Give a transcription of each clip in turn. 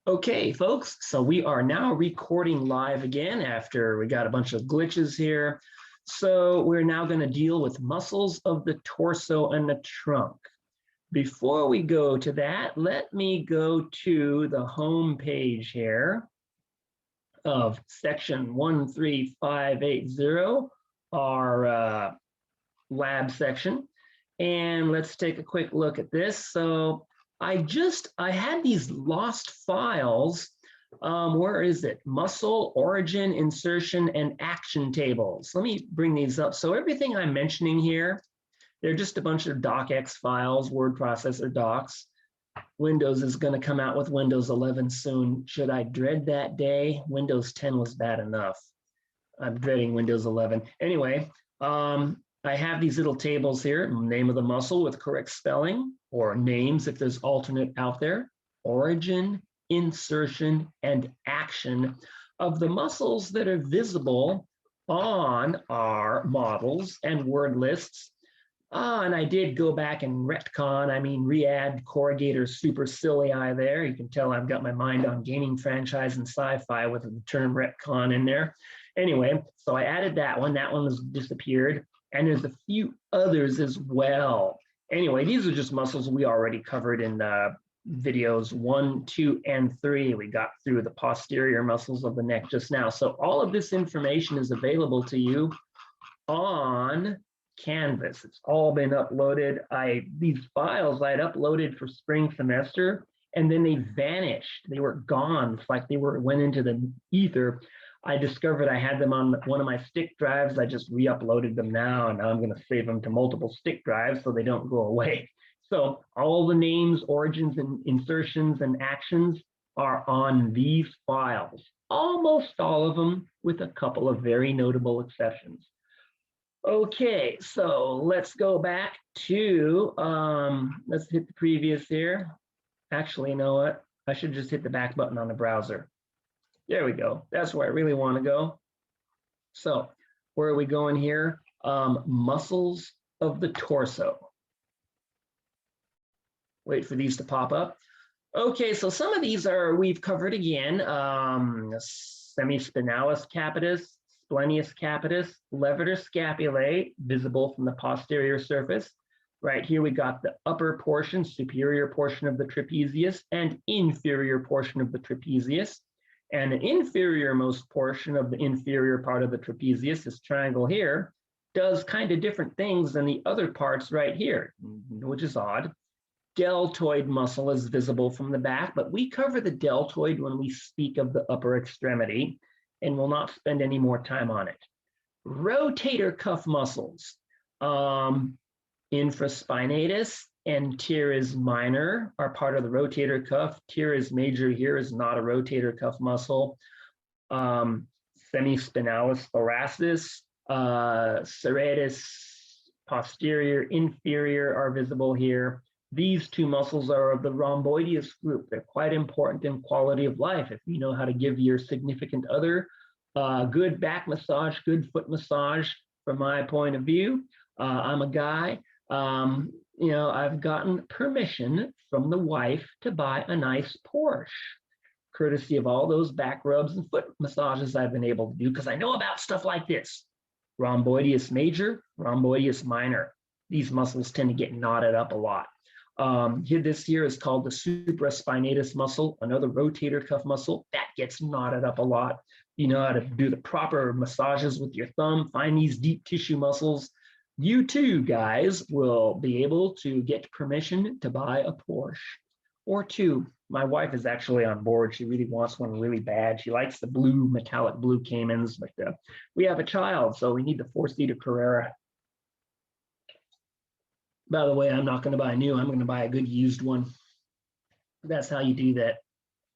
Okay, folks, so we are now recording live again after we got a bunch of glitches here. So we're now going to deal with muscles of the torso and the trunk. Before we go to that, let me go to the home page here of section 13580, our lab section. And let's take a quick look at this. So I had these lost files. Where is it? Muscle, origin, insertion, and action tables. Let me bring these up. So everything I'm mentioning here, they're just a bunch of docx files, word processor docs. Windows is going to come out with Windows 11 soon. Should I dread that day? Windows 10 was bad enough. I'm dreading Windows 11. Anyway, I have these little tables here, name of the muscle with correct spelling, or names if there's alternate out there, origin, insertion, and action of the muscles that are visible on our models and word lists. And I did go back and re-add corrugator supercilii there. You can tell I've got my mind on gaming franchise and sci-fi with the term retcon in there. Anyway, so I added that one. That one has disappeared. And there's a few others as well. Anyway, these are just muscles we already covered in videos 1, 2, and 3. We got through the posterior muscles of the neck just now. So all of this information is available to you on Canvas. It's all been uploaded. These files I'd uploaded for spring semester, and then they vanished. They were gone. It's like they went into the ether. I discovered I had them on one of my stick drives. I just re-uploaded them now, and now I'm going to save them to multiple stick drives so they don't go away. So all the names, origins, and insertions and actions are on these files. Almost all of them, with a couple of very notable exceptions. Okay, so let's go back to, let's hit the previous here. Actually, you know what? I should just hit the back button on the browser. There we go. That's where I really want to go. So where are we going here? Muscles of the torso. Wait for these to pop up. Okay, so some of these we've covered again. Semispinalis capitis, splenius capitis, levator scapulae, visible from the posterior surface. Right here we got the upper portion, superior portion of the trapezius, and inferior portion of the trapezius. And the inferior most portion of the inferior part of the trapezius, this triangle here, does kind of different things than the other parts right here, which is odd. Deltoid muscle is visible from the back, but we cover the deltoid when we speak of the upper extremity, and will not spend any more time on it. Rotator cuff muscles, infraspinatus and teres minor are part of the rotator cuff. Teres major here is not a rotator cuff muscle. Semispinalis thoracis, serratus posterior, inferior are visible here. These two muscles are of the rhomboideus group. They're quite important in quality of life. If you know how to give your significant other good back massage, good foot massage, from my point of view, I'm a guy. I've gotten permission from the wife to buy a nice Porsche, courtesy of all those back rubs and foot massages I've been able to do, because I know about stuff like this. Rhomboideus major, rhomboideus minor. These muscles tend to get knotted up a lot. This here is called the supraspinatus muscle, another rotator cuff muscle that gets knotted up a lot. You know how to do the proper massages with your thumb, find these deep tissue muscles. You too, guys, will be able to get permission to buy a Porsche or two. My wife is actually on board. She really wants one really bad. She likes the blue, metallic blue Caymans, but we have a child, so we need the 4-seater Carrera. By the way, I'm not going to buy a new. I'm going to buy a good used one. That's how you do that.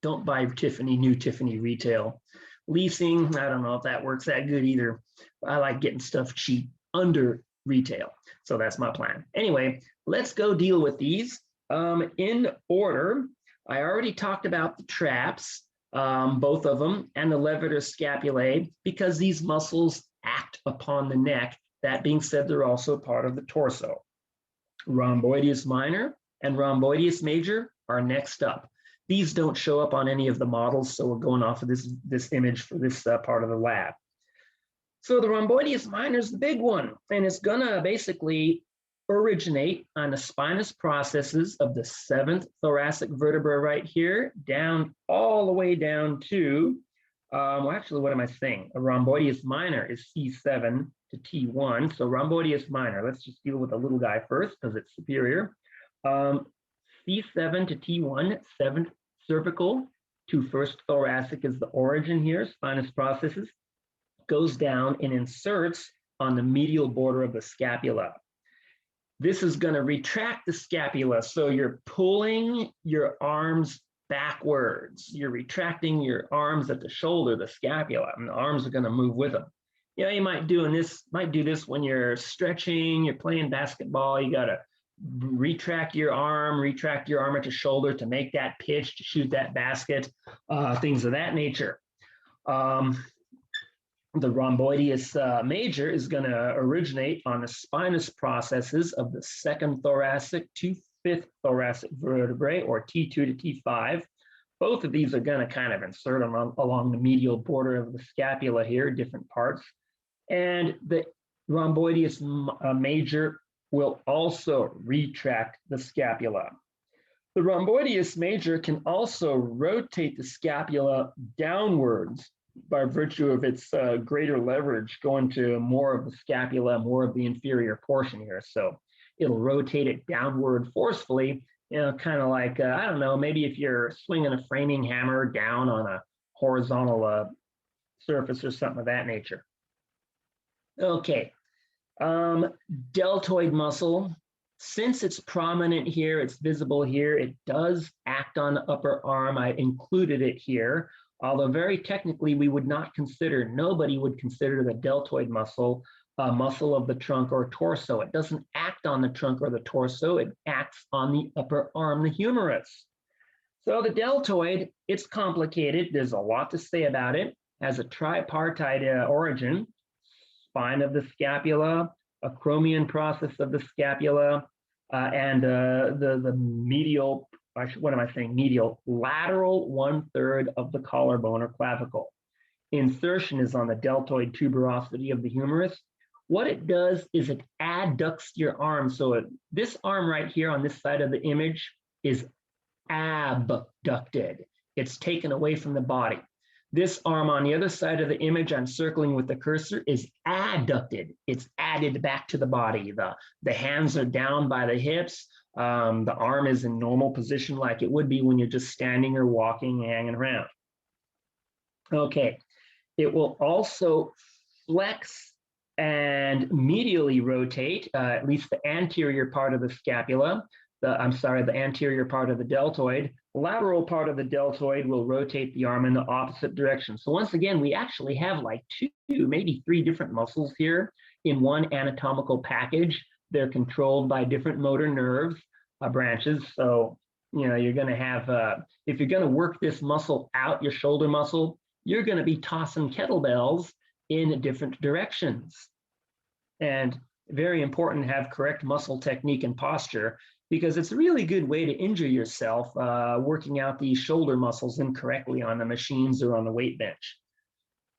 Don't buy new Tiffany retail. Leasing, I don't know if that works that good either. I like getting stuff cheap under retail. So that's my plan. Anyway, let's go deal with these in order. I already talked about the traps, both of them, and the levator scapulae, because these muscles act upon the neck. That being said, they're also part of the torso. Rhomboideus minor and rhomboideus major are next up. These don't show up on any of the models, so we're going off of this image for this part of the lab. So the rhomboideus minor is the big one, and it's gonna basically originate on the spinous processes of the 7th thoracic vertebra right here, down all the way down to, well, actually, what am I saying? A rhomboideus minor is C7 to T1. So rhomboideus minor, let's just deal with the little guy first because it's superior. C7 to T1, 7th cervical to 1st thoracic is the origin here, spinous processes, goes down and inserts on the medial border of the scapula. This is going to retract the scapula. So you're pulling your arms backwards. You're retracting your arms at the shoulder, the scapula, and the arms are going to move with them. You know, you might do this when you're stretching, you're playing basketball, you got to retract your arm at the shoulder to make that pitch, to shoot that basket, things of that nature. The rhomboideus major is going to originate on the spinous processes of the 2nd thoracic to 5th thoracic vertebrae, or T2 to T5. Both of these are going to kind of insert along the medial border of the scapula here, different parts. And the rhomboideus major will also retract the scapula. The rhomboideus major can also rotate the scapula downwards by virtue of its greater leverage going to more of the scapula, more of the inferior portion here. So it'll rotate it downward forcefully, you know, kind of like, I don't know, maybe if you're swinging a framing hammer down on a horizontal surface or something of that nature. Okay, deltoid muscle. Since it's prominent here, it's visible here, it does act on the upper arm. I included it here. Although very technically, we would not consider, nobody would consider the deltoid muscle a muscle of the trunk or torso. It doesn't act on the trunk or the torso, it acts on the upper arm, the humerus. So the deltoid, it's complicated. There's a lot to say about it. It has a tripartite origin, spine of the scapula, acromion process of the scapula, and the medial, what am I saying? Medial, lateral 1/3 of the collarbone or clavicle. Insertion is on the deltoid tuberosity of the humerus. What it does is it adducts your arm. So this arm right here on this side of the image is abducted. It's taken away from the body. This arm on the other side of the image I'm circling with the cursor is adducted. It's added back to the body. The hands are down by the hips. The arm is in normal position like it would be when you're just standing or walking, hanging around. Okay, it will also flex and medially rotate, at least the anterior part of the scapula, the anterior part of the deltoid. Lateral part of the deltoid will rotate the arm in the opposite direction. So once again, we actually have like 2, maybe 3 different muscles here in one anatomical package. They're controlled by different motor nerves, branches. So, you know, you're going to have, if you're going to work this muscle out, your shoulder muscle, you're going to be tossing kettlebells in different directions. And very important to have correct muscle technique and posture, because it's a really good way to injure yourself working out these shoulder muscles incorrectly on the machines or on the weight bench.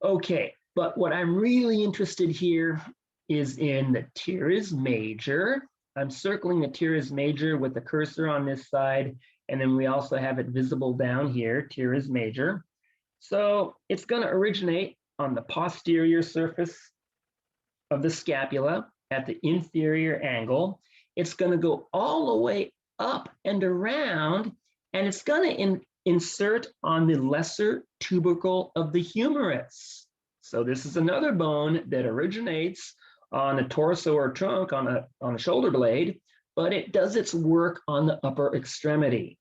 Okay, but what I'm really interested here is in the teres major. I'm circling the teres major with the cursor on this side, and then we also have it visible down here, teres major. So it's going to originate on the posterior surface of the scapula at the inferior angle. It's going to go all the way up and around, and it's going to insert on the lesser tubercle of the humerus. So this is another bone that originates on the torso or trunk on a shoulder blade, but it does its work on the upper extremity.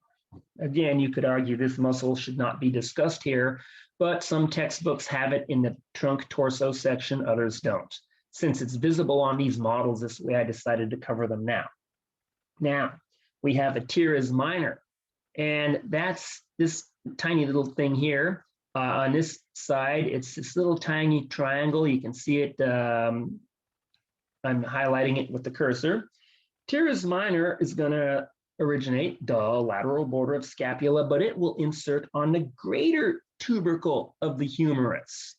Again, you could argue this muscle should not be discussed here, but some textbooks have it in the trunk torso section, others don't. Since it's visible on these models this way, I decided to cover them now. Now, we have a teres minor, and that's this tiny little thing here. On this side, it's this little tiny triangle. You can see it, I'm highlighting it with the cursor. Teres minor is gonna originate the lateral border of scapula, but it will insert on the greater tubercle of the humerus.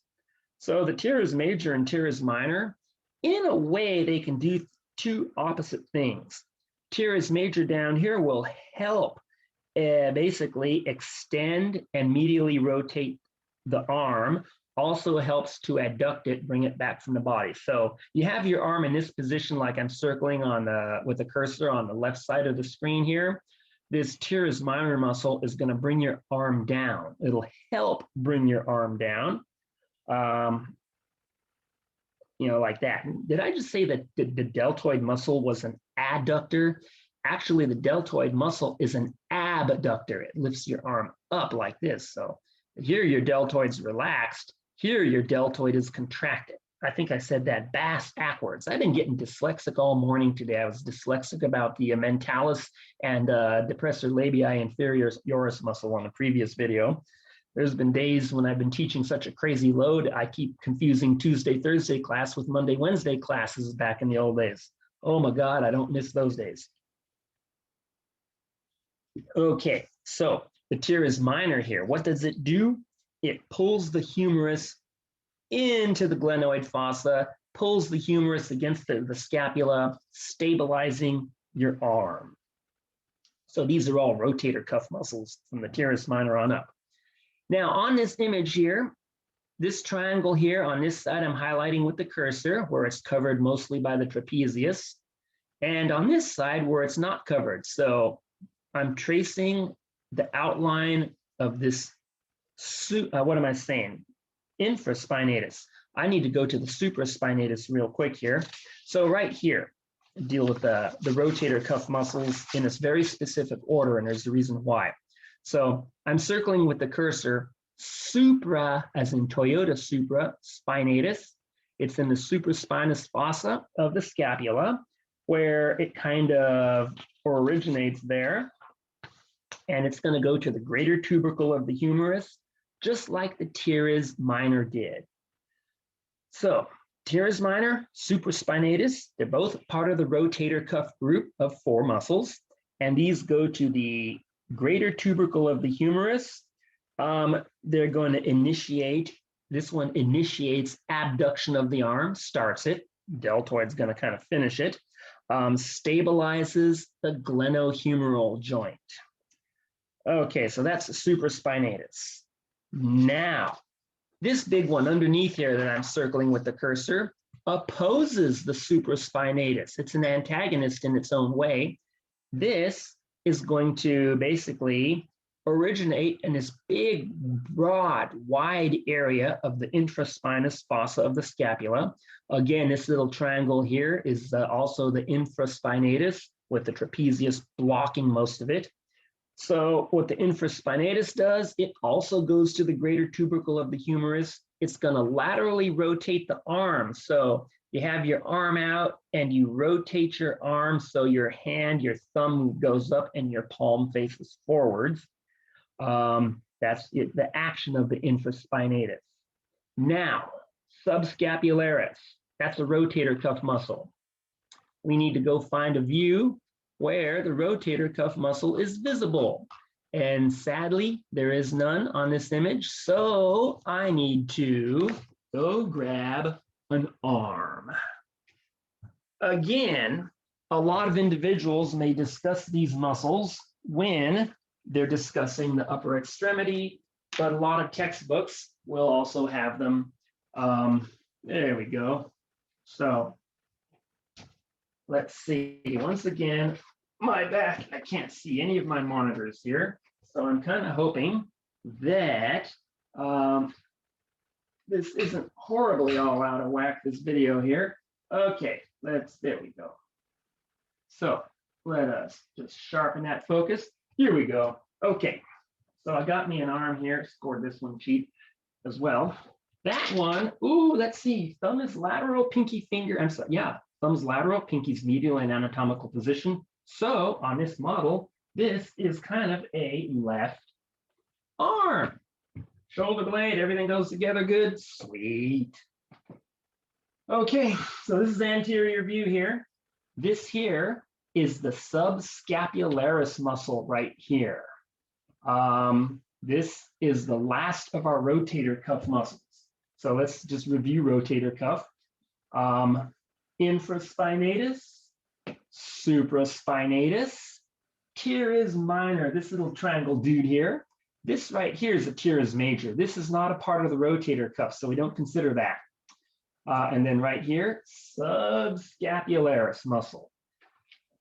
So the teres major and teres minor, in a way, they can do two opposite things. Teres major down here will help basically extend and medially rotate the arm, also helps to adduct it, bring it back from the body. So you have your arm in this position, like I'm circling on the with the cursor on the left side of the screen here. This teres minor muscle is going to bring your arm down. It'll help bring your arm down, like that. Did I just say that the deltoid muscle was an adductor? Actually, the deltoid muscle is an abductor. It lifts your arm up like this. So here your deltoid's relaxed. Here your deltoid is contracted. I think I said that backwards. I've been getting dyslexic all morning today. I was dyslexic about the mentalis and depressor labii inferioris muscle on the previous video. There's been days when I've been teaching such a crazy load, I keep confusing Tuesday, Thursday class with Monday, Wednesday classes back in the old days. Oh my God, I don't miss those days. Okay, so the teres minor here, what does it do? It pulls the humerus into the glenoid fossa, pulls the humerus against the scapula, stabilizing your arm. So these are all rotator cuff muscles from the teres minor on up. Now on this image here, this triangle here on this side, I'm highlighting with the cursor where it's covered mostly by the trapezius. And on this side where it's not covered. So I'm tracing the outline of this, what am I saying? Infraspinatus. I need to go to the supraspinatus real quick here. So right here, deal with the rotator cuff muscles in this very specific order, and there's a reason why. So I'm circling with the cursor, supra, as in Toyota Supra, spinatus. It's in the supraspinous fossa of the scapula, where it kind of originates there. And it's going to go to the greater tubercle of the humerus, just like the teres minor did. So teres minor, supraspinatus, they're both part of the rotator cuff group of 4 muscles. And these go to the greater tubercle of the humerus. They're going to initiate, this one initiates abduction of the arm, starts it. Deltoid's going to kind of finish it. Stabilizes the glenohumeral joint. Okay, so that's the supraspinatus. Now, this big one underneath here that I'm circling with the cursor opposes the supraspinatus. It's an antagonist in its own way. This is going to basically originate in this big, broad, wide area of the infraspinous fossa of the scapula. Again, this little triangle here is also the infraspinatus with the trapezius blocking most of it. So what the infraspinatus does, it also goes to the greater tubercle of the humerus. It's going to laterally rotate the arm. So you have your arm out and you rotate your arm so your hand, your thumb goes up and your palm faces forwards. That's it, the action of the infraspinatus. Now, subscapularis, that's a rotator cuff muscle. We need to go find a view where the rotator cuff muscle is visible. And sadly, there is none on this image. So I need to go grab an arm. Again, a lot of individuals may discuss these muscles when they're discussing the upper extremity, but a lot of textbooks will also have them. There we go. So let's see, once again, my back, I can't see any of my monitors here. So I'm kind of hoping that this isn't horribly all out of whack, this video here. Okay, there we go. So let us just sharpen that focus. Here we go. Okay, so I got me an arm here, scored this one cheap as well. That one, ooh, let's see, thumb is lateral, pinky finger, I'm sorry, yeah, thumb's lateral, pinky's medial in anatomical position. So on this model, this is kind of a left arm. Shoulder blade, everything goes together good, sweet. Okay, so this is the anterior view here. This here is the subscapularis muscle right here. This is the last of our rotator cuff muscles. So let's just review rotator cuff. Infraspinatus, supraspinatus, teres minor, this little triangle dude here. This right here is a teres major. This is not a part of the rotator cuff, so we don't consider that. And then right here, subscapularis muscle.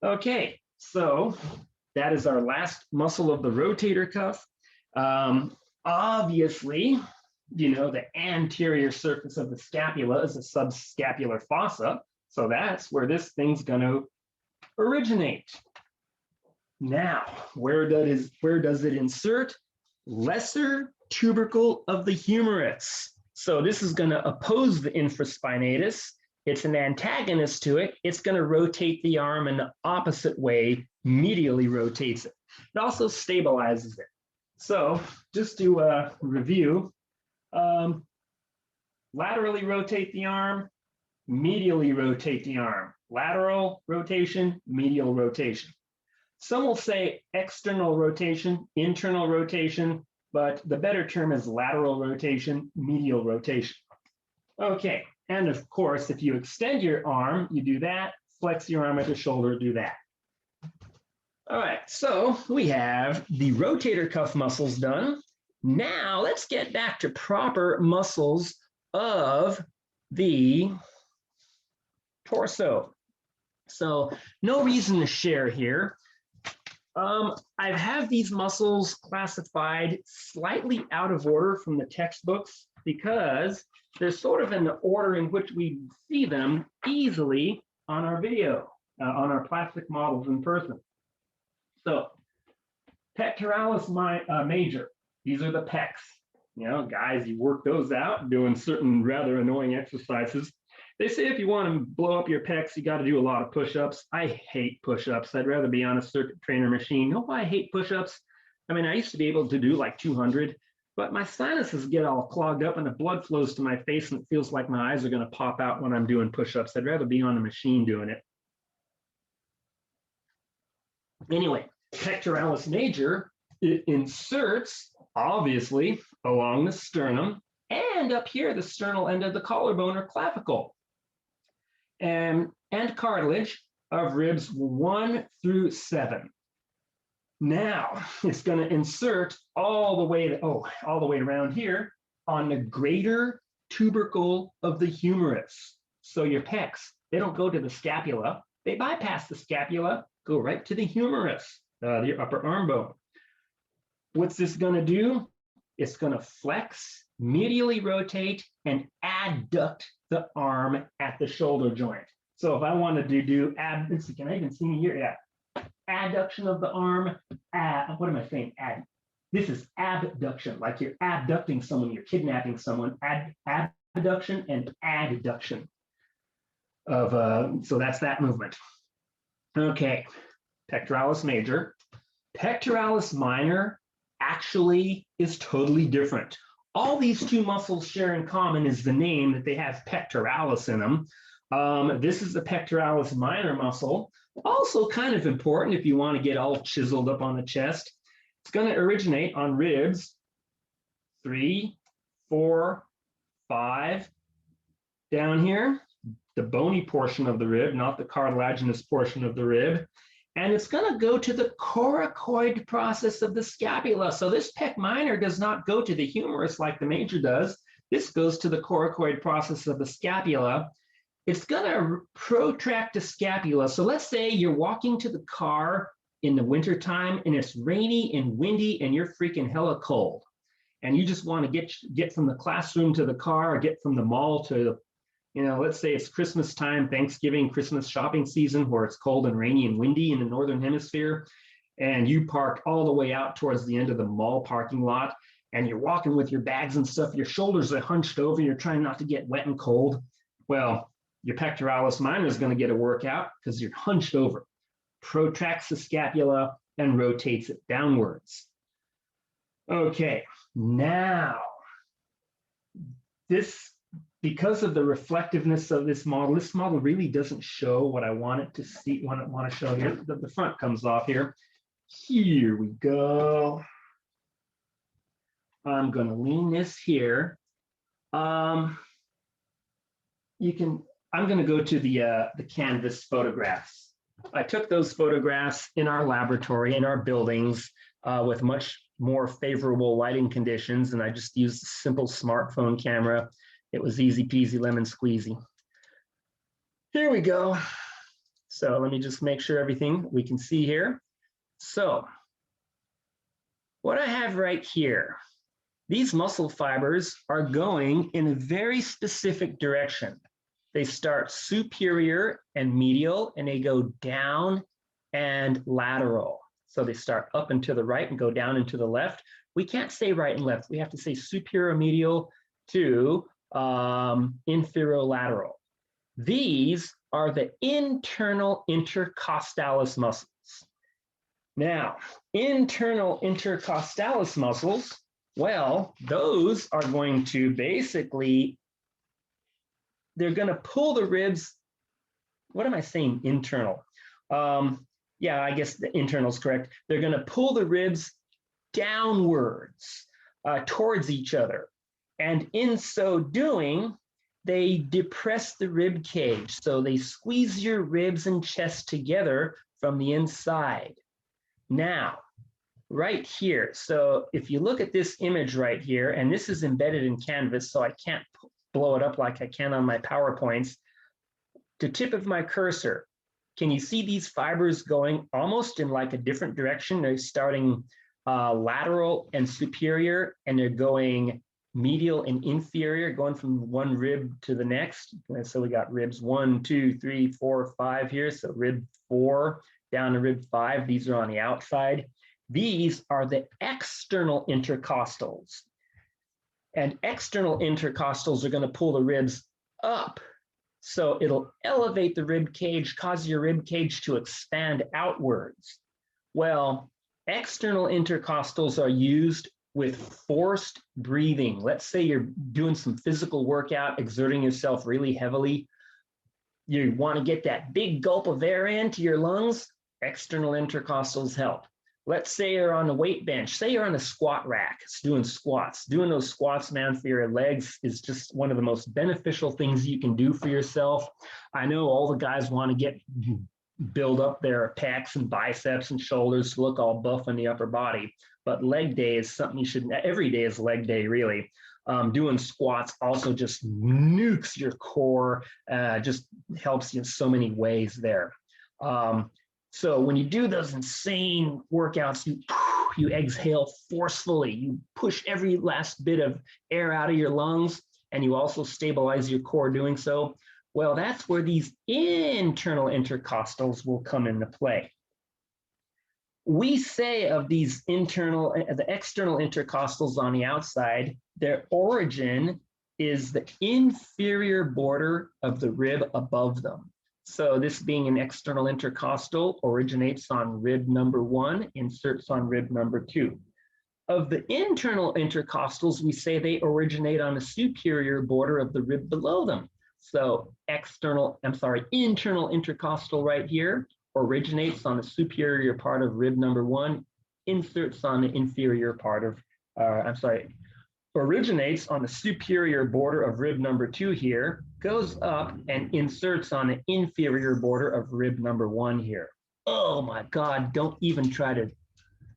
Okay, so that is our last muscle of the rotator cuff. Obviously, you know, the anterior surface of the scapula is a subscapular fossa. So that's where this thing's going to originate. Now, where does it insert? Lesser tubercle of the humerus. So this is going to oppose the infraspinatus. It's an antagonist to it. It's going to rotate the arm in the opposite way, medially rotates it. It also stabilizes it. So just to review, laterally rotate the arm, medially rotate the arm. Lateral rotation, medial rotation. Some will say external rotation, internal rotation, but the better term is lateral rotation, medial rotation. Okay, and of course, if you extend your arm, you do that, flex your arm at the shoulder, do that. All right, so we have the rotator cuff muscles done. Now let's get back to proper muscles of the torso. So no reason to share here. I have these muscles classified slightly out of order from the textbooks because they're sort of in the order in which we see them easily on our video, on our plastic models in person. So pectoralis major, these are the pecs. You know, guys, you work those out doing certain rather annoying exercises. They say if you want to blow up your pecs, you got to do a lot of push-ups. I hate push-ups. I'd rather be on a circuit trainer machine. No, I hate push-ups. I mean, I used to be able to do like 200, but my sinuses get all clogged up and the blood flows to my face and it feels like my eyes are going to pop out when I'm doing push-ups. I'd rather be on a machine doing it. Anyway, pectoralis major, it inserts, obviously, along the sternum and up here, the sternal end of the collarbone or clavicle. And cartilage of ribs 1 through 7. Now it's going to insert all the way around here on the greater tubercle of the humerus. So your pecs, they don't go to the scapula, they bypass the scapula, go right to the humerus, your upper arm bone. What's this going to do? It's going to flex, medially rotate, and adduct the arm at the shoulder joint. So if I wanted to do can I even see me here? Yeah. Adduction of the arm. What am I saying? This is abduction, like you're abducting someone, you're kidnapping someone. Abduction and adduction of, so that's that movement. Okay, pectoralis major. Pectoralis minor actually is totally different. All these two muscles share in common is the name that they have pectoralis in them. This is the pectoralis minor muscle. Also kind of important if you want to get all chiseled up on the chest. It's going to originate on ribs 3, 4, 5. Down here, the bony portion of the rib, not the cartilaginous portion of the rib. And it's going to go to the coracoid process of the scapula. So this pec minor does not go to the humerus like the major does. This goes to the coracoid process of the scapula. It's going to protract the scapula. So let's say you're walking to the car in the wintertime and it's rainy and windy and you're freaking hella cold. And you just want to get from the classroom to the car or get from the mall to, you know, let's say it's Christmas time, Thanksgiving, Christmas shopping season where it's cold and rainy and windy in the Northern Hemisphere. And you park all the way out towards the end of the mall parking lot and you're walking with your bags and stuff. Your shoulders are hunched over. You're trying not to get wet and cold. Well, your pectoralis minor is going to get a workout because you're hunched over. Protracts the scapula and rotates it downwards. Okay, now these because of the reflectiveness of this model really doesn't show what I want it to see, want to show here. The front comes off here. Here we go. I'm going to lean this here. I'm going to go to the canvas photographs. I took those photographs in our laboratory, in our buildings, with much more favorable lighting conditions, and I just used a simple smartphone camera. It was easy peasy lemon squeezy. Here we go. So let me just make sure everything we can see here. So what I have right here, these muscle fibers are going in a very specific direction. They start superior and medial, and they go down and lateral. So they start up and to the right and go down and to the left. We can't say right and left. We have to say superior medial to inferolateral. These are the internal intercostalis muscles. Now, internal intercostalis muscles, well, those are going to basically, they're going to pull the ribs. What am I saying? Internal. Yeah, I guess the internal is correct. They're going to pull the ribs downwards towards each other. And in so doing, they depress the rib cage. So they squeeze your ribs and chest together from the inside. Now, right here, so if you look at this image right here, and this is embedded in Canvas, so I can't blow it up like I can on my PowerPoints, the tip of my cursor, can you see these fibers going almost in like a different direction? They're starting lateral and superior, and they're going medial and inferior, going from one rib to the next. And so we got ribs 1, 2, 3, 4, 5 here. So rib 4 down to rib 5. These are on the outside. These are the external intercostals. And external intercostals are going to pull the ribs up. So it'll elevate the rib cage, cause your rib cage to expand outwards. Well, external intercostals are used with forced breathing. Let's say you're doing some physical workout, exerting yourself really heavily. You want to get that big gulp of air into your lungs, external intercostals help. Let's say you're on the weight bench, say you're on a squat rack, it's doing squats. Doing those squats, man, for your legs is just one of the most beneficial things you can do for yourself. I know all the guys want to build up their pecs and biceps and shoulders to look all buff on the upper body. But leg day is something you should, every day is leg day, really. Doing squats also just nukes your core, just helps you in so many ways there. So when you do those insane workouts, you exhale forcefully, you push every last bit of air out of your lungs, and you also stabilize your core doing so. Well, that's where these internal intercostals will come into play. We say of these the external intercostals on the outside, their origin is the inferior border of the rib above them. So this being an external intercostal originates on rib number 1, inserts on rib number 2. Of the internal intercostals, we say they originate on the superior border of the rib below them. So internal intercostal right here originates on the superior part of rib number 1, inserts on the inferior part of, originates on the superior border of rib number 2 here, goes up and inserts on the inferior border of rib number 1 here. Oh my God, don't even try to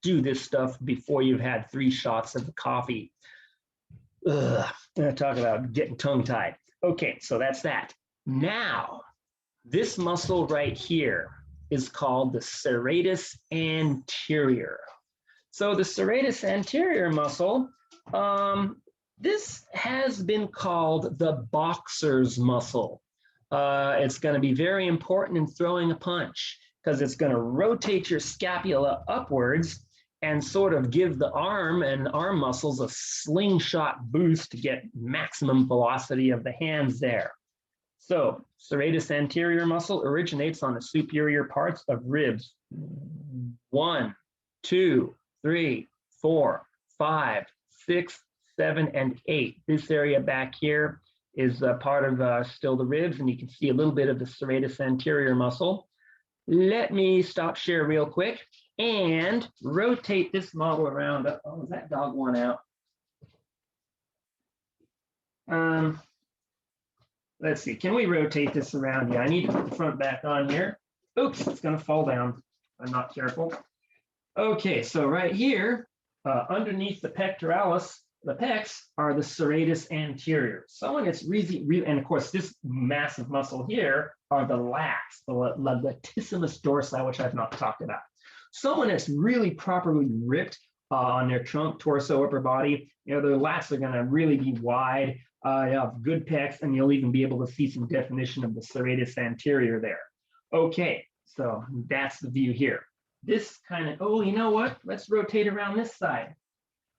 do this stuff before you've had 3 shots of coffee. Ugh, I'm gonna talk about getting tongue-tied. Okay, so that's that. Now, this muscle right here is called the serratus anterior. So the serratus anterior muscle, this has been called the boxer's muscle. It's going to be very important in throwing a punch because it's going to rotate your scapula upwards and sort of give the arm and arm muscles a slingshot boost to get maximum velocity of the hands there. So serratus anterior muscle originates on the superior parts of ribs 1, 2, 3, 4, 5, 6, 7, and 8. This area back here is part of still the ribs, and you can see a little bit of the serratus anterior muscle. Let me stop share real quick and rotate this model around. Oh, is that dog one out? Let's see, can we rotate this around? Yeah, I need to put the front back on here. Oops, it's gonna fall down. I'm not careful. Okay, so right here, underneath the pectoralis, the pecs are the serratus anterior. So when it's really, and of course this massive muscle here are the lats, the latissimus dorsi, which I've not talked about. Someone that's really properly ripped on their trunk, torso, upper body, their lats are gonna really be wide. You have good pecs, and you'll even be able to see some definition of the serratus anterior there. Okay, so that's the view here. This kind of, oh, you know what? Let's rotate around this side.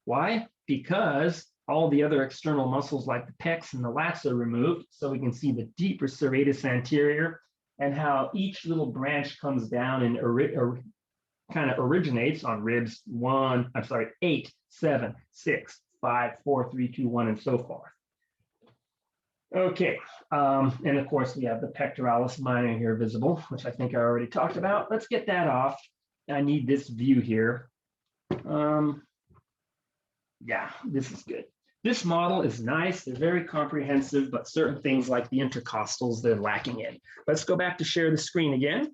Why? Because all the other external muscles like the pecs and the lats are removed, so we can see the deeper serratus anterior and how each little branch comes down and kind of originates on ribs 8, 7, 6, 5, 4, 3, 2, 1, and so forth. Okay, and of course we have the pectoralis minor here visible, which I think I already talked about. Let's get that off. I need this view here. Yeah, this is good. This model is nice, they're very comprehensive, but certain things like the intercostals, they're lacking in. Let's go back to share the screen again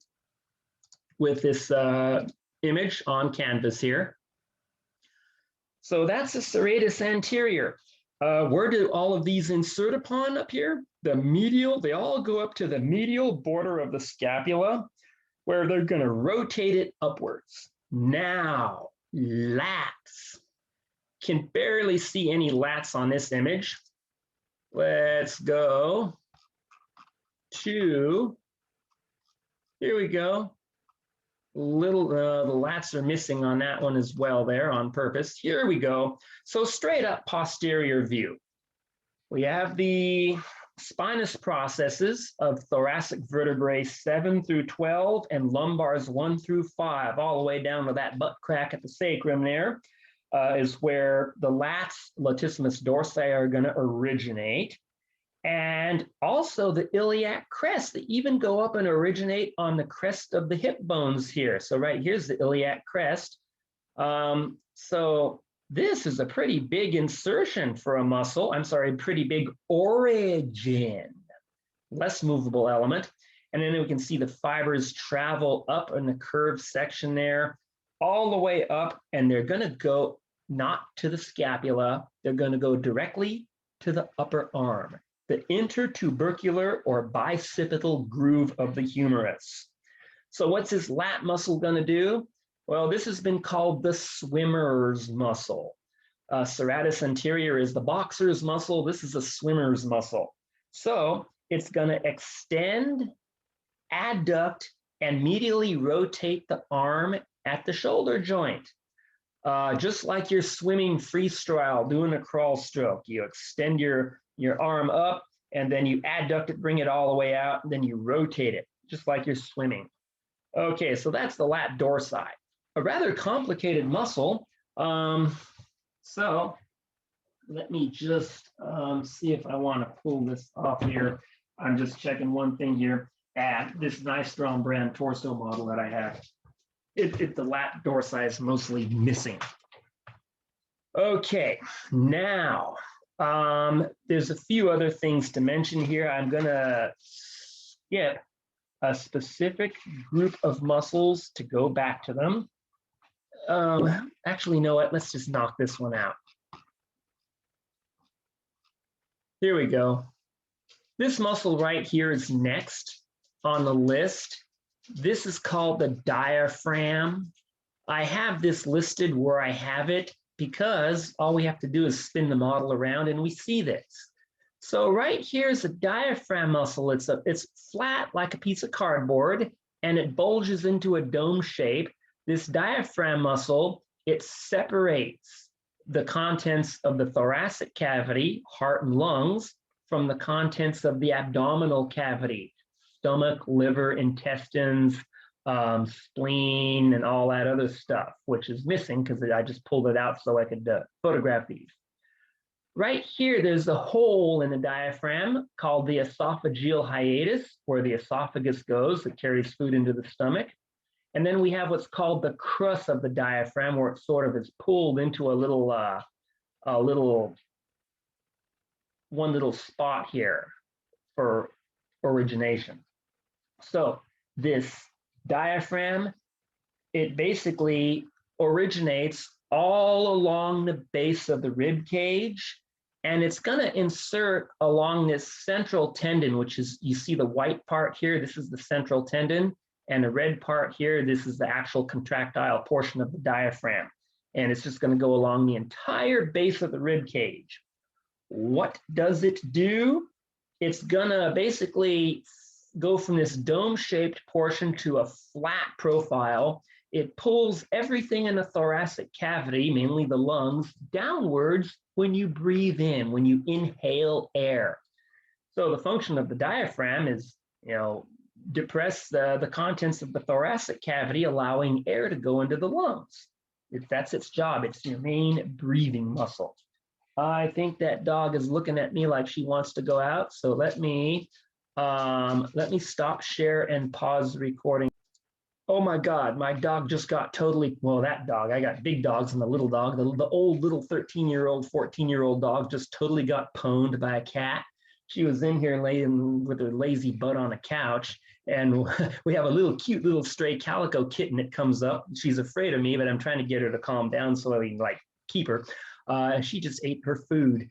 with this image on canvas here. So that's the serratus anterior. Where do all of these insert upon up here? The medial, they all go up to the medial border of the scapula, where they're going to rotate it upwards. Now, lats. Can barely see any lats on this image. Let's go to, here we go. The lats are missing on that one as well there on purpose. Here we go. So straight up posterior view. We have the spinous processes of thoracic vertebrae 7 through 12 and lumbars 1 through 5, all the way down to that butt crack at the sacrum there, is where the latissimus dorsi are going to originate. And also the iliac crest, they even go up and originate on the crest of the hip bones here. So right here's the iliac crest. So this is a pretty big insertion for a muscle. I'm sorry, pretty big origin, less movable element. And then we can see the fibers travel up in the curved section there, all the way up, and they're going to go not to the scapula, they're going to go directly to the upper arm, the intertubercular or bicipital groove of the humerus. So what's this lat muscle going to do? Well, this has been called the swimmer's muscle. Serratus anterior is the boxer's muscle. This is a swimmer's muscle. So it's going to extend, adduct, and medially rotate the arm at the shoulder joint. Just like you're swimming freestyle, doing a crawl stroke, you extend your arm up and then you adduct it, bring it all the way out, and then you rotate it, just like you're swimming. Okay, so that's the lat dorsi, a rather complicated muscle. So let me just see if I want to pull this off here. I'm just checking one thing here. This Nystrom brand torso model that I have. The lat dorsi is mostly missing. Okay, now there's a few other things to mention here. I'm gonna skip a specific group of muscles to go back to them. Actually, you know what? Let's just knock this one out. Here we go. This muscle right here is next on the list. This is called the diaphragm. I have this listed where I have it because all we have to do is spin the model around and we see this. So right here is a diaphragm muscle. It's flat like a piece of cardboard and it bulges into a dome shape. This diaphragm muscle, it separates the contents of the thoracic cavity, heart and lungs, from the contents of the abdominal cavity, stomach, liver, intestines, spleen, and all that other stuff, which is missing because I just pulled it out so I could photograph these. right here, there's a hole in the diaphragm called the esophageal hiatus, where the esophagus goes that carries food into the stomach. And then we have what's called the crus of the diaphragm, where it sort of is pulled into one little spot here for origination. So this diaphragm, it basically originates all along the base of the rib cage, and it's going to insert along this central tendon, which is, you see the white part here, this is the central tendon, and the red part here, this is the actual contractile portion of the diaphragm. And it's just going to go along the entire base of the rib cage. What does it do? It's going to basically go from this dome-shaped portion to a flat profile. It pulls everything in the thoracic cavity, mainly the lungs, downwards when you breathe in, when you inhale air. So the function of the diaphragm is, depress the contents of the thoracic cavity, allowing air to go into the lungs. That's its job. It's your main breathing muscle. I think that dog is looking at me like she wants to go out. So let me stop share and pause the recording. Oh my God, my dog just got totally, well, that dog, I got big dogs and the little dog, the old little 13-year-old, 14-year-old dog just totally got pwned by a cat. She was in here laying with her lazy butt on a couch, and we have a little cute little stray calico kitten that comes up. She's afraid of me, but I'm trying to get her to calm down so I can keep her. She just ate her food.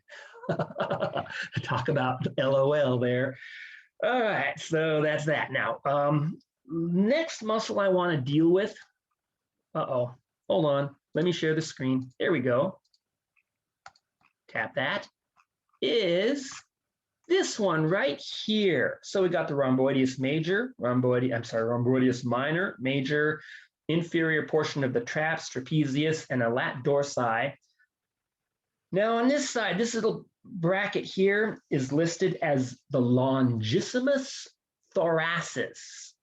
Talk about LOL there. All right, so that's that. Now, next muscle I want to deal with. Hold on. Let me share the screen. There we go. Tap that. Is this one right here. So we got the rhomboideus major, rhomboideus minor, major, inferior portion of the traps, trapezius, and a lat dorsi. Now on this side, this little bracket here is listed as the longissimus thoracis.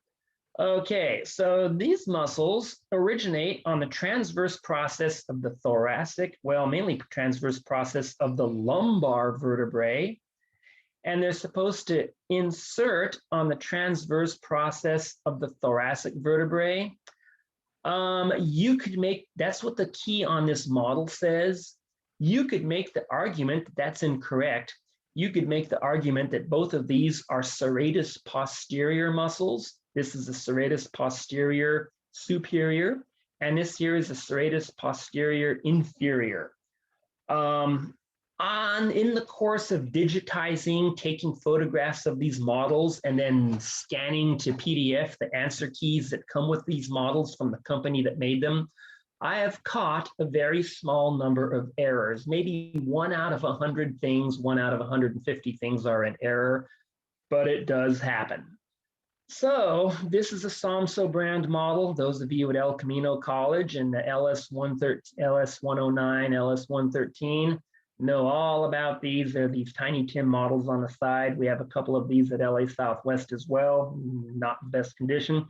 Okay, so these muscles originate on the transverse process of the thoracic, well, mainly transverse process of the lumbar vertebrae, and they're supposed to insert on the transverse process of the thoracic vertebrae. You could make, that's what the key on this model says. You could make the argument that that's incorrect. You could make the argument that both of these are serratus posterior muscles. This is a serratus posterior superior, and this here is a serratus posterior inferior. In the course of digitizing, taking photographs of these models, and then scanning to PDF the answer keys that come with these models from the company that made them, I have caught a very small number of errors. Maybe 1 out of 100 things, 1 out of 150 things are an error, but it does happen. So this is a SOMSO brand model. Those of you at El Camino College and the LS109, LS113 know all about these. They're these Tiny Tim models on the side. We have a couple of these at LA Southwest as well, not the best condition.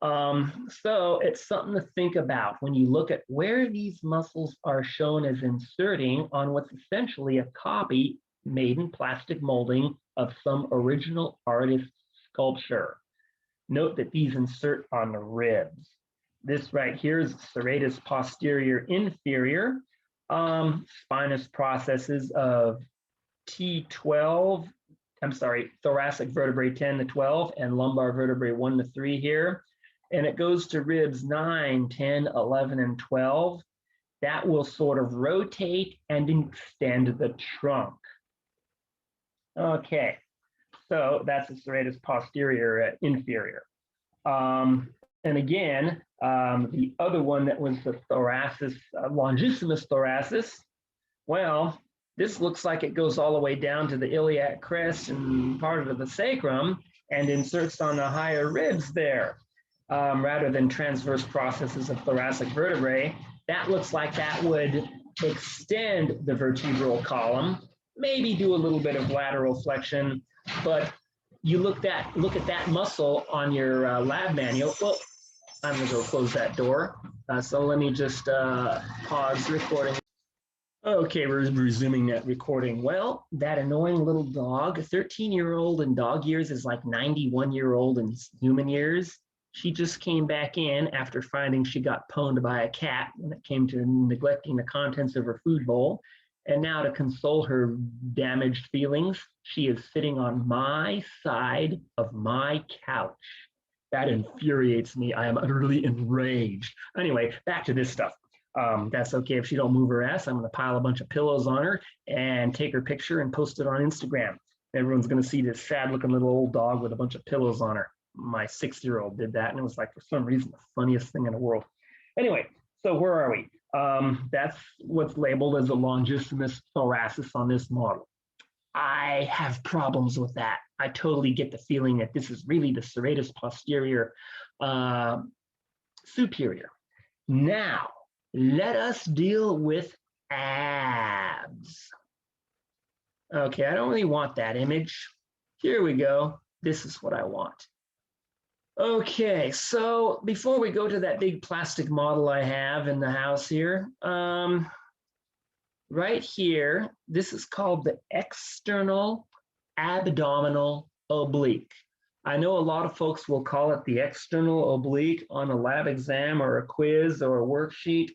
So it's something to think about when you look at where these muscles are shown as inserting on what's essentially a copy made in plastic molding of some original artist's sculpture. Note that these insert on the ribs. This right here is serratus posterior inferior, spinous processes of T12, thoracic vertebrae 10 to 12 and lumbar vertebrae 1 to 3 here. And it goes to ribs 9, 10, 11, and 12. That will sort of rotate and extend the trunk. Okay, so that's the serratus posterior inferior. And again, the other one that was the thoracis, longissimus thoracis, well, this looks like it goes all the way down to the iliac crest and part of the sacrum and inserts on the higher ribs there. Rather than transverse processes of thoracic vertebrae, that looks like that would extend the vertebral column, maybe do a little bit of lateral flexion, but you look at that muscle on your lab manual. Well, I'm gonna go close that door. So let me just pause recording. Okay, we're resuming that recording. Well, that annoying little dog, 13-year-old in dog years is like 91-year-old in human years. She just came back in after finding she got pwned by a cat when it came to neglecting the contents of her food bowl. And now, to console her damaged feelings, she is sitting on my side of my couch. That infuriates me. I am utterly enraged. Anyway, back to this stuff. That's okay if she don't move her ass. I'm going to pile a bunch of pillows on her and take her picture and post it on Instagram. Everyone's going to see this sad looking little old dog with a bunch of pillows on her. My 6-year-old did that, and it was like, for some reason, the funniest thing in the world. Anyway, so where are we? That's what's labeled as a longissimus thoracis on this model. I have problems with that. I totally get the feeling that this is really the serratus posterior superior. Now, let us deal with abs. Okay, I don't really want that image. Here we go. This is what I want. Okay, so before we go to that big plastic model I have in the house here, right here, this is called the external abdominal oblique. I know a lot of folks will call it the external oblique on a lab exam or a quiz or a worksheet.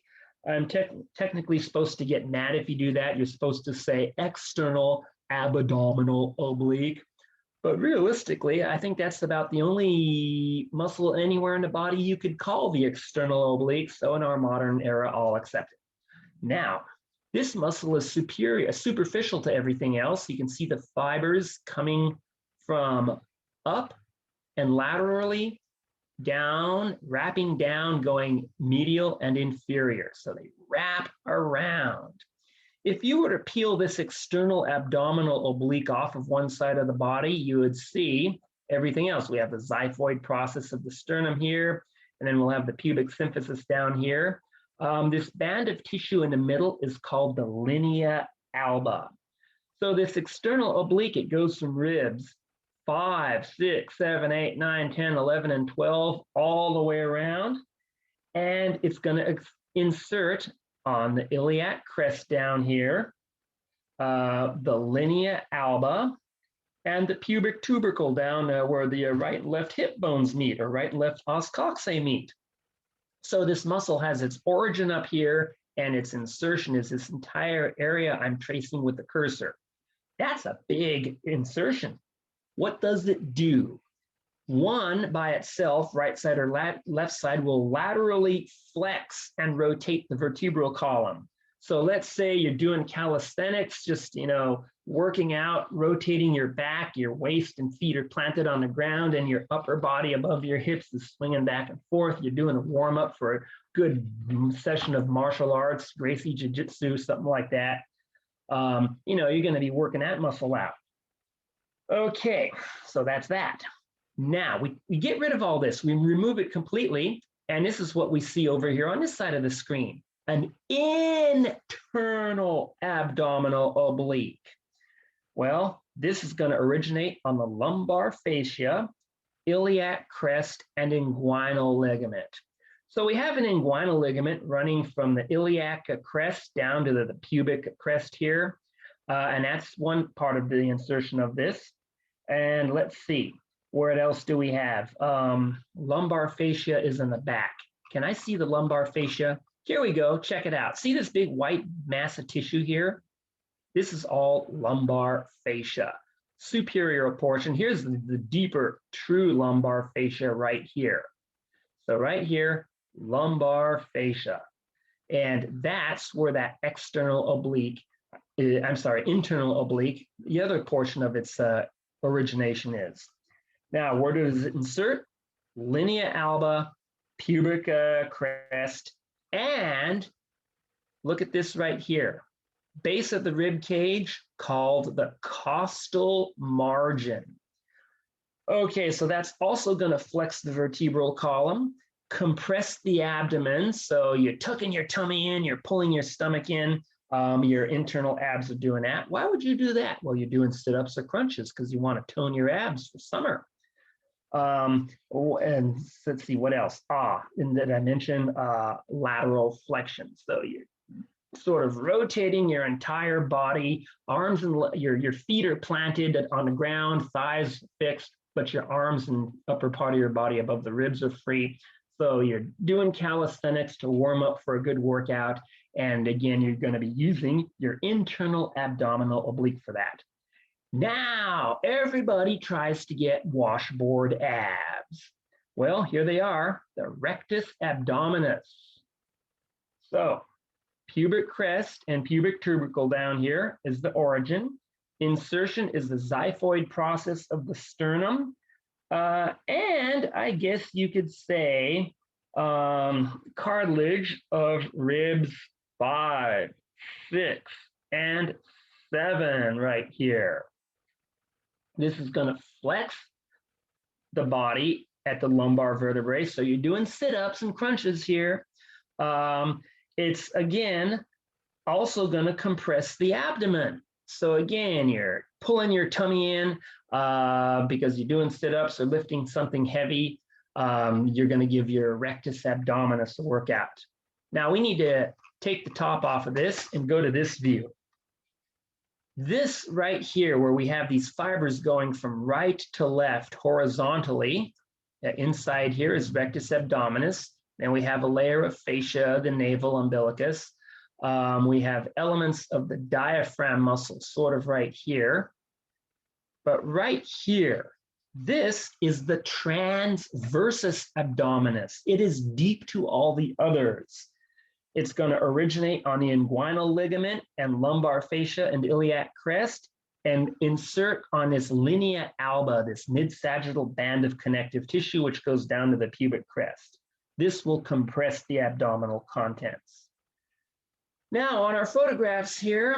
I'm technically supposed to get mad if you do that. You're supposed to say external abdominal oblique. But realistically, I think that's about the only muscle anywhere in the body you could call the external oblique. So in our modern era, I'll accept it. Now, this muscle is superficial to everything else. You can see the fibers coming from up and laterally down, wrapping down, going medial and inferior. So they wrap around. If you were to peel this external abdominal oblique off of one side of the body, you would see everything else. We have the xiphoid process of the sternum here, and then we'll have the pubic symphysis down here. This band of tissue in the middle is called the linea alba. So this external oblique, it goes from ribs 5, 6, 7, 8, 9, 10, 11, and 12, all the way around. And it's going to insert on the iliac crest down here, the linea alba, and the pubic tubercle down where the right and left hip bones meet, or right and left os coxae meet. So this muscle has its origin up here, and its insertion is this entire area I'm tracing with the cursor. That's a big insertion. What does it do? One by itself, right side or left side, will laterally flex and rotate the vertebral column. So let's say you're doing calisthenics, just, working out, rotating your back, your waist and feet are planted on the ground, and your upper body above your hips is swinging back and forth. You're doing a warm up for a good session of martial arts, Gracie Jiu-Jitsu, something like that. You're going to be working that muscle out. Okay, so that's that. Now, we get rid of all this. We remove it completely, and this is what we see over here on this side of the screen, an internal abdominal oblique. Well, this is going to originate on the lumbar fascia, iliac crest, and inguinal ligament. So we have an inguinal ligament running from the iliac crest down to the pubic crest here, and that's one part of the insertion of this. And let's see, what else do we have? Lumbar fascia is in the back. Can I see the lumbar fascia? Here we go, check it out. See this big white mass of tissue here? This is all lumbar fascia. Superior portion, here's the deeper, true lumbar fascia right here. So right here, lumbar fascia. And that's where that internal oblique, the other portion of its origination is. Now, where does it insert? Linea alba, pubic crest, and look at this right here. Base of the rib cage called the costal margin. Okay, so that's also going to flex the vertebral column, compress the abdomen. So you're tucking your tummy in, you're pulling your stomach in. Your internal abs are doing that. Why would you do that? Well, you're doing sit-ups or crunches because you want to tone your abs for summer. And let's see, what else? And then I mentioned lateral flexion. So sort of rotating your entire body, arms and your feet are planted on the ground, thighs fixed, but your arms and upper part of your body above the ribs are free. So you're doing calisthenics to warm up for a good workout. And again, you're going to be using your internal abdominal oblique for that. Now, everybody tries to get washboard abs. Well, here they are, the rectus abdominis. So pubic crest and pubic tubercle down here is the origin. Insertion is the xiphoid process of the sternum. And I guess you could say cartilage of ribs 5, 6, and 7 right here. This is going to flex the body at the lumbar vertebrae. So you're doing sit-ups and crunches here. It's, again, also going to compress the abdomen. So again, you're pulling your tummy in because you're doing sit-ups or lifting something heavy. You're going to give your rectus abdominis a workout. Now we need to take the top off of this and go to this view. This right here, where we have these fibers going from right to left horizontally, inside here is rectus abdominis. Then we have a layer of fascia, the navel umbilicus. We have elements of the diaphragm muscle sort of right here. But right here, this is the transversus abdominis. It is deep to all the others. It's going to originate on the inguinal ligament and lumbar fascia and iliac crest and insert on this linea alba, this mid-sagittal band of connective tissue, which goes down to the pubic crest. This will compress the abdominal contents. Now on our photographs here,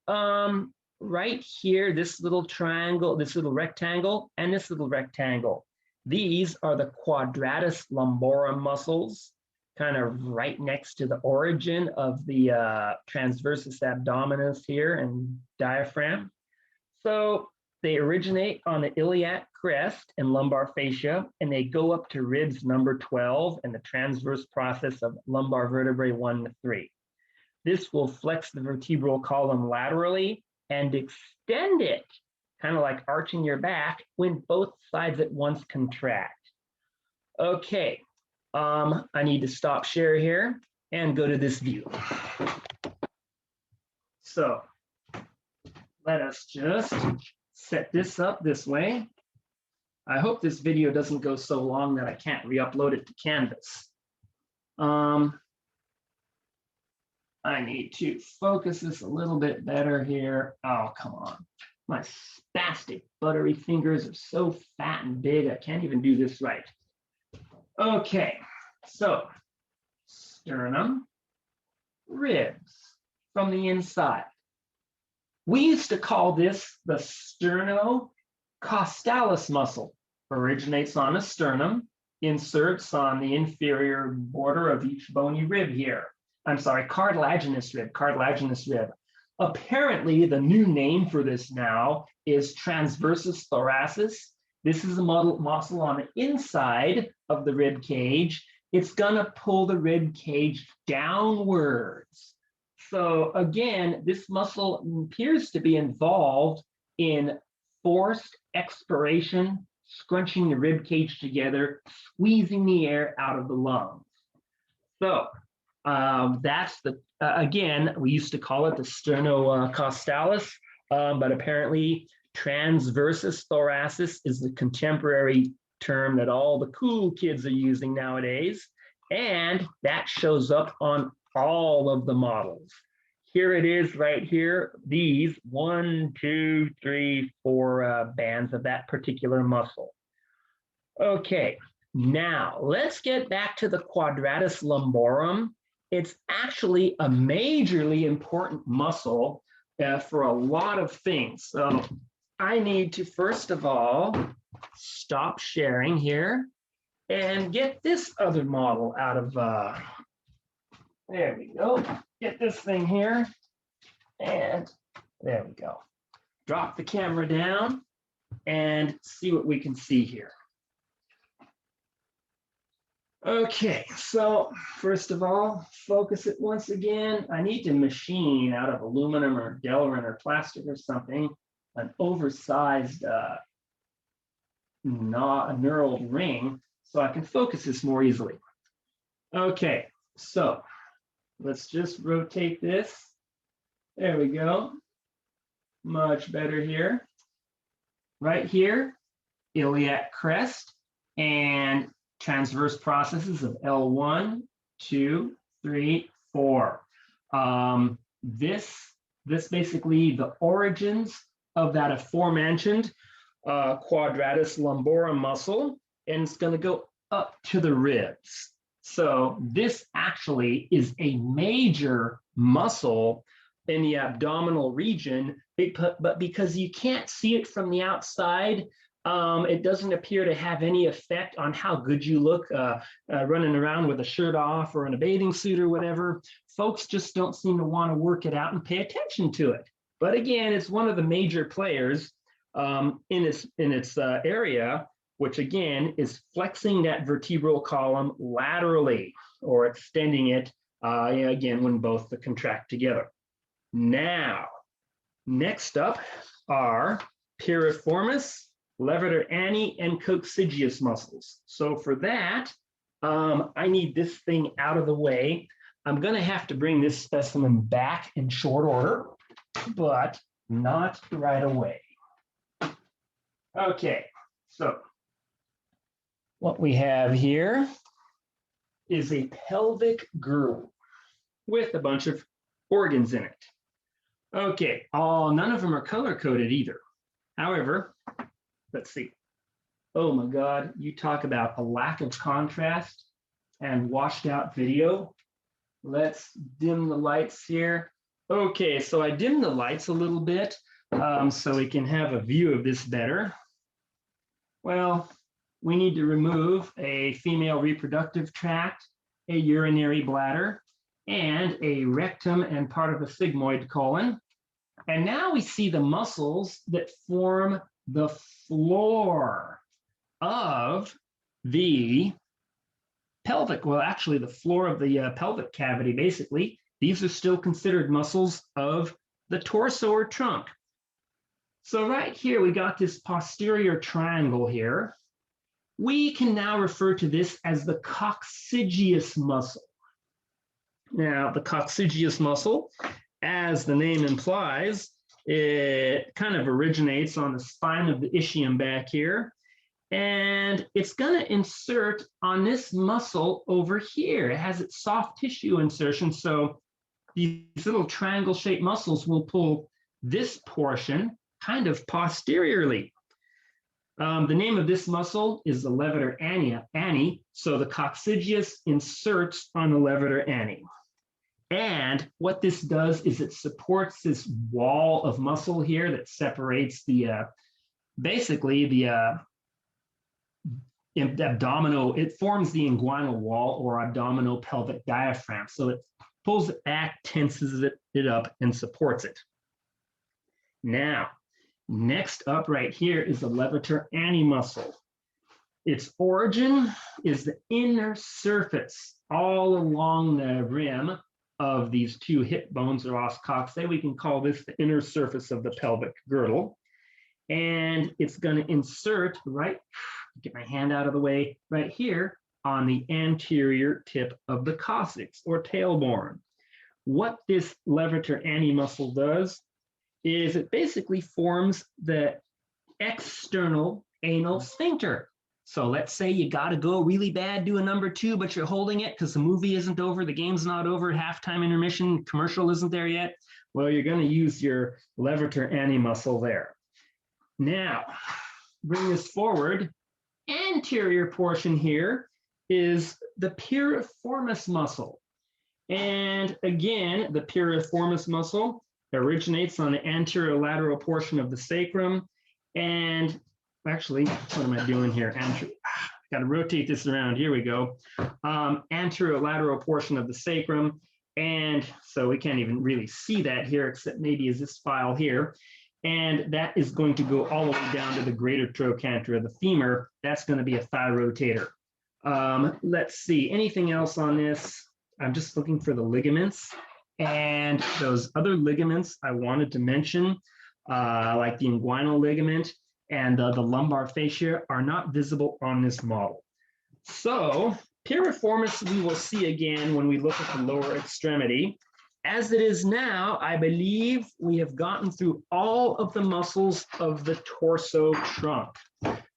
right here, this little triangle, this little rectangle, and this little rectangle. These are the quadratus lumborum muscles, kind of right next to the origin of the transversus abdominis here and diaphragm. So they originate on the iliac crest and lumbar fascia, and they go up to ribs number 12 and the transverse process of lumbar vertebrae 1 to 3. This will flex the vertebral column laterally and extend it, kind of like arching your back when both sides at once contract. Okay. I need to stop share here and go to this view. So let us just set this up this way. I hope this video doesn't go so long that I can't re-upload it to Canvas. I need to focus this a little bit better here. Oh, come on. My spastic buttery fingers are so fat and big, I can't even do this right. Okay, so sternum, ribs from the inside. We used to call this the sternocostalis muscle. Originates on the sternum, inserts on the inferior border of each bony rib here. I'm sorry, cartilaginous rib. Apparently, the new name for this now is transversus thoracis. This is a muscle on the inside of the rib cage. It's gonna pull the rib cage downwards. So again, this muscle appears to be involved in forced expiration, scrunching the rib cage together, squeezing the air out of the lungs. So that's the, again, we used to call it the sternocostalis, but apparently transversus thoracis is the contemporary term that all the cool kids are using nowadays. And that shows up on all of the models. Here it is right here, these 1, 2, 3, 4 bands of that particular muscle. Okay, now let's get back to the quadratus lumborum. It's actually a majorly important muscle for a lot of things. So I need to, first of all, stop sharing here and get this other model out of, there we go. Get this thing here, and there we go. Drop the camera down and see what we can see here. Okay, so first of all, focus it once again. I need to machine out of aluminum or Delrin or plastic or something, an oversized knurled ring so I can focus this more easily. Okay, so let's just rotate this. There we go. Much better here. Right here, iliac crest and transverse processes of L1, 2, 3, 4. This basically the origins of that aforementioned quadratus lumborum muscle, and it's going to go up to the ribs. So this actually is a major muscle in the abdominal region, but because you can't see it from the outside, it doesn't appear to have any effect on how good you look running around with a shirt off or in a bathing suit or whatever. Folks just don't seem to want to work it out and pay attention to it. But again, it's one of the major players in its area, which again is flexing that vertebral column laterally or extending it again when both contract together. Now, next up are piriformis, levator ani, and coccygeus muscles. So for that, I need this thing out of the way. I'm going to have to bring this specimen back in short order, but not right away. Okay, so what we have here is a pelvic girdle with a bunch of organs in it. Okay, none of them are color-coded either. However, let's see. Oh my God, you talk about a lack of contrast and washed out video. Let's dim the lights here. Okay, so I dimmed the lights a little bit so we can have a view of this better. Well, we need to remove a female reproductive tract, a urinary bladder, and a rectum and part of a sigmoid colon. And now we see the muscles that form the floor of the pelvic, well, actually the floor of the pelvic cavity, basically. These are still considered muscles of the torso or trunk. So right here, we got this posterior triangle here. We can now refer to this as the coccygeus muscle. Now, the coccygeus muscle, as the name implies, it kind of originates on the spine of the ischium back here. And it's going to insert on this muscle over here. It has its soft tissue insertion. So these little triangle-shaped muscles will pull this portion kind of posteriorly. The name of this muscle is the levator ani. So the coccygeus inserts on the levator ani. And what this does is it supports this wall of muscle here that separates the, basically the abdominal, it forms the inguinal wall or abdominopelvic diaphragm. So it pulls it back, tenses it up, and supports it. Now, next up right here is the levator ani muscle. Its origin is the inner surface all along the rim of these two hip bones or os coccyx. We can call this the inner surface of the pelvic girdle. And it's going to insert right, get my hand out of the way, right here on the anterior tip of the coccyx or tailbone. What this levator ani muscle does is it basically forms the external anal sphincter. So let's say you got to go really bad, do a number 2, but you're holding it because the movie isn't over, the game's not over, halftime intermission, commercial isn't there yet. Well, you're going to use your levator ani muscle there. Now, bring this forward. Anterior portion here is the piriformis muscle. And again, the piriformis muscle originates on the anterior lateral portion of the sacrum. And actually, what am I doing here? Got to rotate this around. Here we go. Anterior lateral portion of the sacrum. And so we can't even really see that here, except maybe is this file here. And that is going to go all the way down to the greater trochanter of the femur. That's going to be a thigh rotator. Let's see, anything else on this? I'm just looking for the ligaments. And those other ligaments I wanted to mention, like the inguinal ligament and the lumbar fascia, are not visible on this model. So piriformis we will see again when we look at the lower extremity. As it is now, I believe we have gotten through all of the muscles of the torso trunk.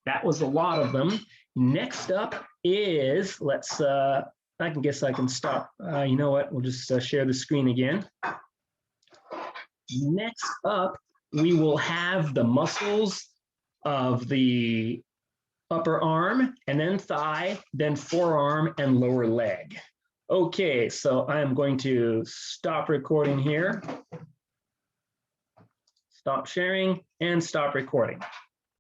That was a lot of them. Next up is, I can guess I can stop. You know what? We'll just share the screen again. Next up, we will have the muscles of the upper arm, and then thigh, then forearm and lower leg. Okay, so I'm going to stop recording here. Stop sharing and stop recording.